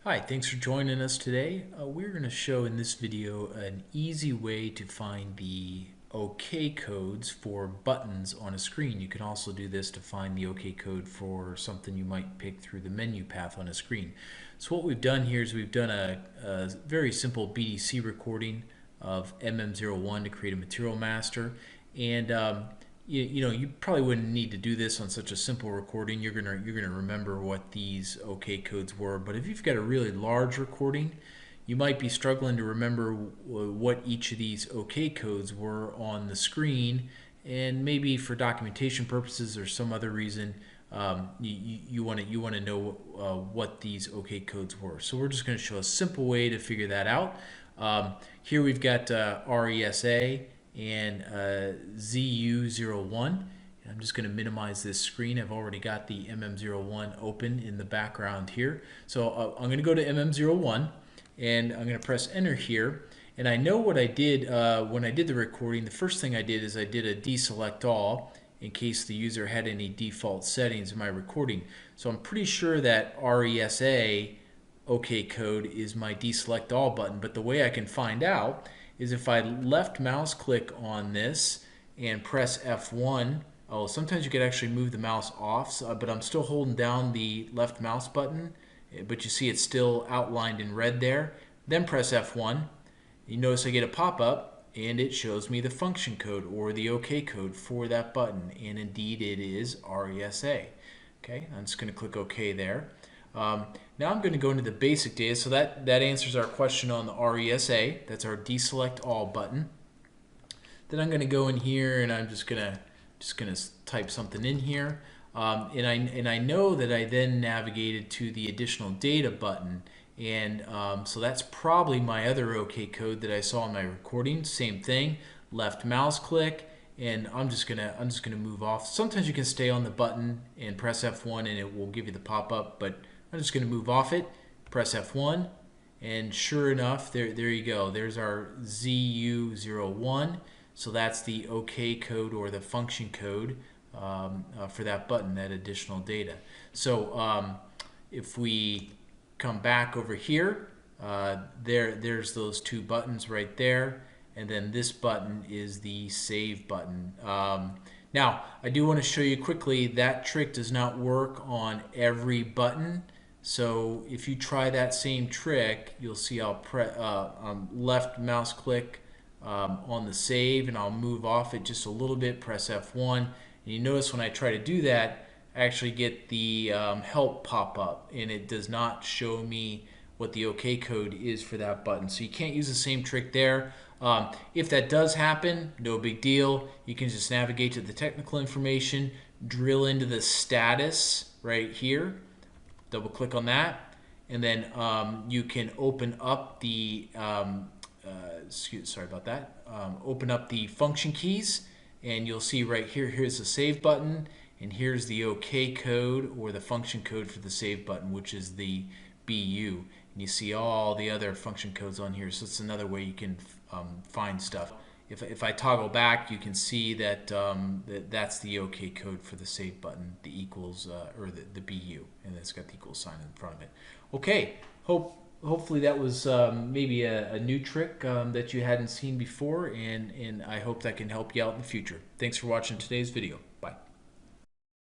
Hi, thanks for joining us today. We're going to show in this video an easy way to find the OK codes for buttons on a screen. You can also do this to find the OK code for something you might pick through the menu path on a screen. So what we've done here is we've done a very simple BDC recording of MM01 to create a material master. And you probably wouldn't need to do this on such a simple recording. You're gonna remember what these OK codes were. But if you've got a really large recording, you might be struggling to remember what each of these OK codes were on the screen, and maybe for documentation purposes or some other reason, you want to know what these OK codes were. So we're just going to show a simple way to figure that out. Here we've got RESA and ZU01. I'm just going to minimize this screen. I've already got the MM01 open in the background here. So I'm going to go to MM01 and I'm going to press enter here. And I know what I did when I did the recording. The first thing I did is I did a deselect all in case the user had any default settings in my recording. So I'm pretty sure that RESA OK code is my deselect all button, but the way I can find out is if I left mouse click on this and press F1. Oh, sometimes you could actually move the mouse off, but I'm still holding down the left mouse button, but you see it's still outlined in red there. Then press F1. You notice I get a pop-up and it shows me the function code or the OK code for that button, and indeed it is RESA. Okay, I'm just going to click OK there. Now I'm going to go into the basic data, so that answers our question on the RESA. That's our deselect all button. Then I'm going to go in here and I'm just going to type something in here, and I know that I then navigated to the additional data button, and so that's probably my other OK code that I saw in my recording. Same thing, left mouse click, and I'm just gonna move off. Sometimes you can stay on the button and press F1 and it will give you the pop-up, but I'm just going to move off it, press F1, and sure enough, there you go. There's our ZU01. So that's the OK code or the function code for that button, that additional data. So if we come back over here, there's those two buttons right there, and then this button is the save button. Now, I do want to show you quickly that trick does not work on every button. So if you try that same trick, you'll see I'll left mouse click on the save, and I'll move off it just a little bit, press F1. And you notice when I try to do that, I actually get the help pop up, and it does not show me what the OK code is for that button. So you can't use the same trick there. If that does happen, no big deal. You can just navigate to the technical information, drill into the status right here, double click on that, and then you can open up the open up the function keys, and you'll see right here, here's the save button, and here's the OK code or the function code for the save button, which is the BU. And you see all the other function codes on here, so it's another way you can find stuff. If I toggle back, you can see that that's the OK code for the save button, the equals or the BU, and it's got the equal sign in front of it. Okay, hopefully that was maybe a new trick that you hadn't seen before, and I hope that can help you out in the future. Thanks for watching today's video.